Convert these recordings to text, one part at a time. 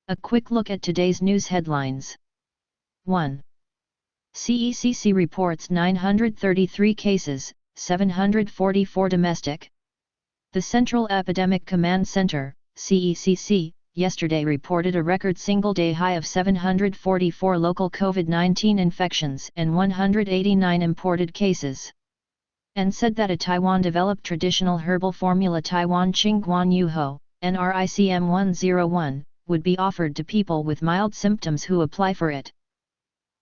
A quick look at today's news headlines. 1. CECC reports 933 cases, 744 domestic. The Central Epidemic Command Center, CECC, yesterday reported a record single-day high of 744 local COVID-19 infections and 189 imported cases, and said that a Taiwan-developed traditional herbal formula Taiwan Qingguan Yuho, NRICM 101, would be offered to people with mild symptoms who apply for it.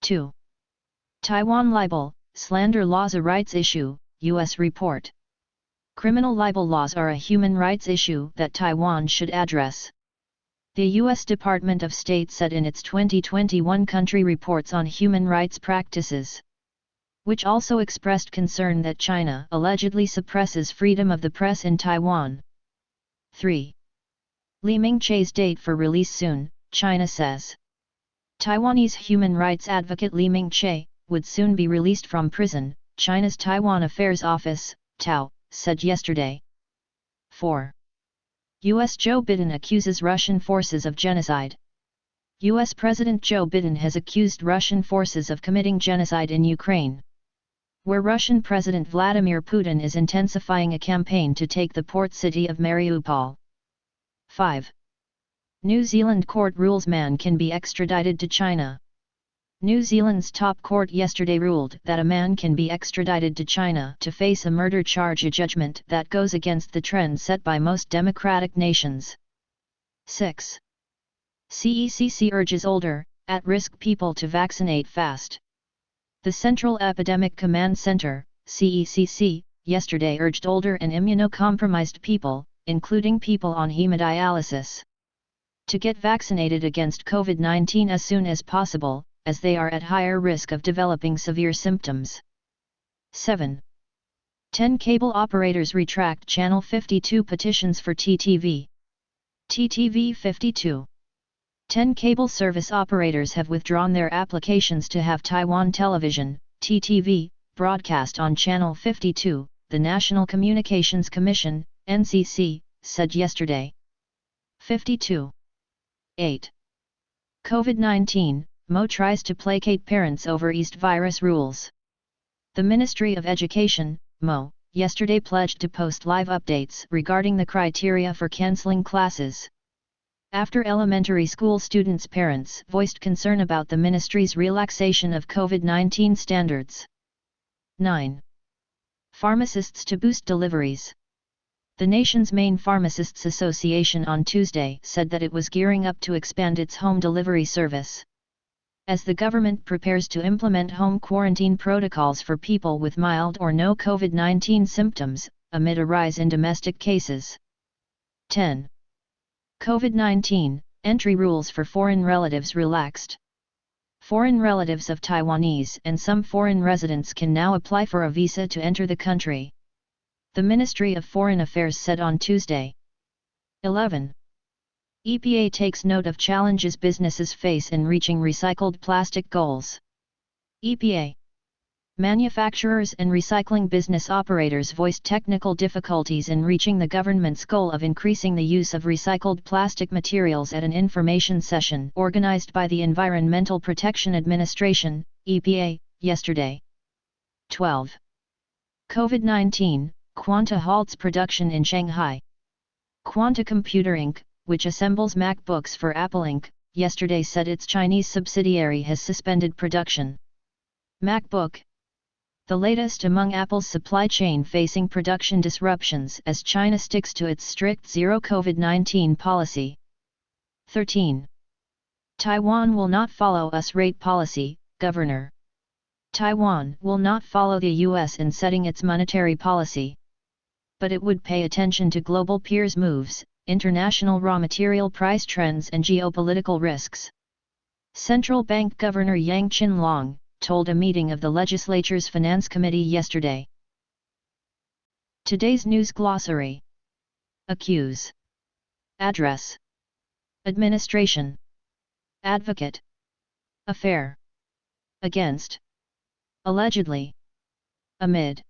2. Taiwan libel, slander laws a rights issue, U.S. report. Criminal libel laws are a human rights issue that Taiwan should address. The U.S. Department of State said in its 2021 country reports on human rights practices, which also expressed concern that China allegedly suppresses freedom of the press in Taiwan. 3. Li Mingche's date for release soon, China says. Taiwanese human rights advocate Li Mingche would soon be released from prison, China's Taiwan Affairs Office, TAO, said yesterday. 4. U.S. Joe Biden accuses Russian forces of genocide. U.S. President Joe Biden has accused Russian forces of committing genocide in Ukraine, where Russian President Vladimir Putin is intensifying a campaign to take the port city of Mariupol. 5. New Zealand court rules man can be extradited to China. New Zealand's top court yesterday ruled that a man can be extradited to China to face a murder charge, a judgment that goes against the trend set by most democratic nations. 6. CECC urges older, at-risk people to vaccinate fast. The Central Epidemic Command Center, CECC, yesterday urged older and immunocompromised people, including people on hemodialysis, to get vaccinated against COVID-19 as soon as possible, as they are at higher risk of developing severe symptoms. 7. 10 cable operators retract Channel 52 petitions for TTV. TTV 52. 10 cable service operators have withdrawn their applications to have Taiwan Television, TTV, broadcast on Channel 52, the National Communications Commission, NCC, said yesterday. 52. 8. COVID-19, Mo tries to placate parents over East virus rules. The Ministry of Education, Mo, yesterday pledged to post live updates regarding the criteria for cancelling classes, after elementary school students' parents voiced concern about the ministry's relaxation of COVID-19 standards. 9. Pharmacists to boost deliveries. The nation's main pharmacists association on Tuesday said that it was gearing up to expand its home delivery service, as the government prepares to implement home quarantine protocols for people with mild or no COVID-19 symptoms, amid a rise in domestic cases. 10. COVID-19, entry rules for foreign relatives relaxed. Foreign relatives of Taiwanese and some foreign residents can now apply for a visa to enter the country, the Ministry of Foreign Affairs said on Tuesday. 11. EPA takes note of challenges businesses face in reaching recycled plastic goals. EPA. Manufacturers and recycling business operators voiced technical difficulties in reaching the government's goal of increasing the use of recycled plastic materials at an information session organized by the Environmental Protection Administration, EPA, yesterday. 12. COVID-19, Quanta halts production in Shanghai. Quanta Computer Inc., which assembles MacBooks for Apple Inc., yesterday said its Chinese subsidiary has suspended production. MacBook, the latest among Apple's supply chain facing production disruptions as China sticks to its strict zero COVID-19 policy. 13. Taiwan will not follow US rate policy, Governor. Taiwan will not follow the US in setting its monetary policy, but it would pay attention to global peers' moves, international raw material price trends and geopolitical risks. Central Bank Governor Yang Qinlong told a meeting of the legislature's Finance Committee yesterday. Today's news glossary. Accuse. Address. Administration. Advocate. Affair. Against. Allegedly. Amid.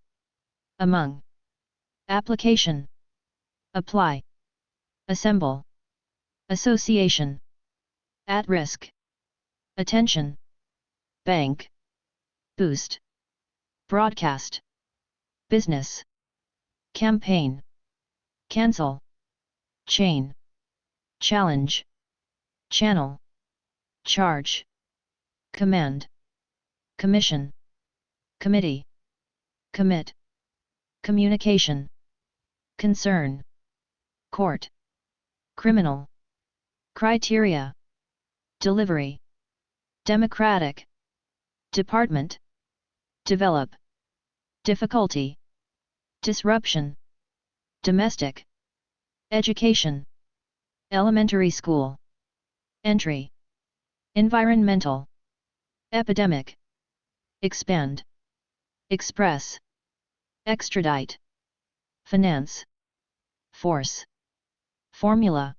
Among. Application. Apply. Assemble. Association. at risk, attention, bank, boost, broadcast, business, campaign, cancel, chain, challenge, channel, charge, command, commission, committee, commit, communication, concern, court, criminal, criteria, delivery, democratic, department, develop, difficulty, disruption, domestic, education, elementary school, entry, environmental, epidemic, expand, express, extradite, finance, force, formula,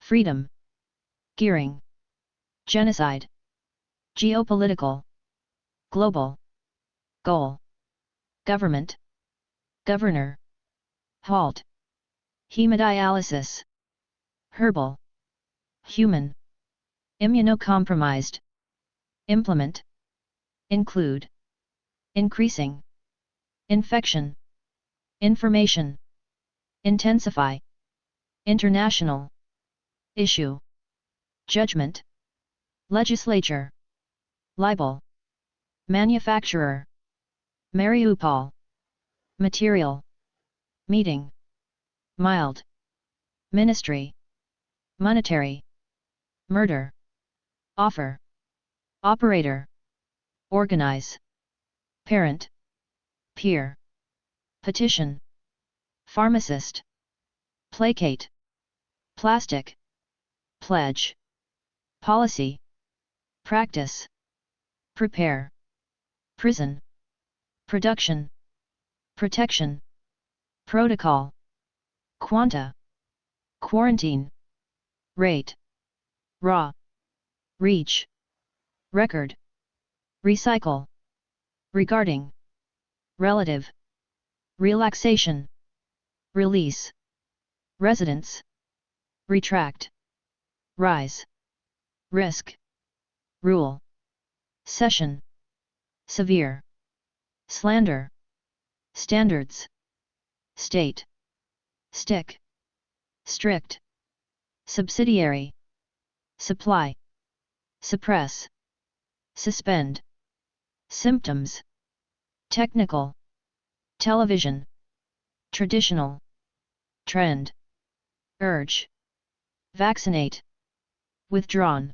freedom, gearing, genocide, geopolitical, global, goal, government, governor, halt, hemodialysis, herbal, human, immunocompromised, implement, include, increasing, infection, information, intensify, international, issue, judgment, legislature, libel, manufacturer, Mariupol, material, meeting, mild, ministry, monetary, murder, offer, operator, organize, parent, peer, petition, pharmacist, placate, plastic, pledge, policy, practice, prepare, prison, production, protection, protocol, quanta, quarantine, rate, raw, reach, record, recycle, regarding, relative, relaxation, release, residence, retract, rise, risk, rule, session, severe, slander, standards, state, stick, strict, subsidiary, supply, suppress, suspend, symptoms, technical, television, traditional, trend, urge, vaccinate, withdrawn,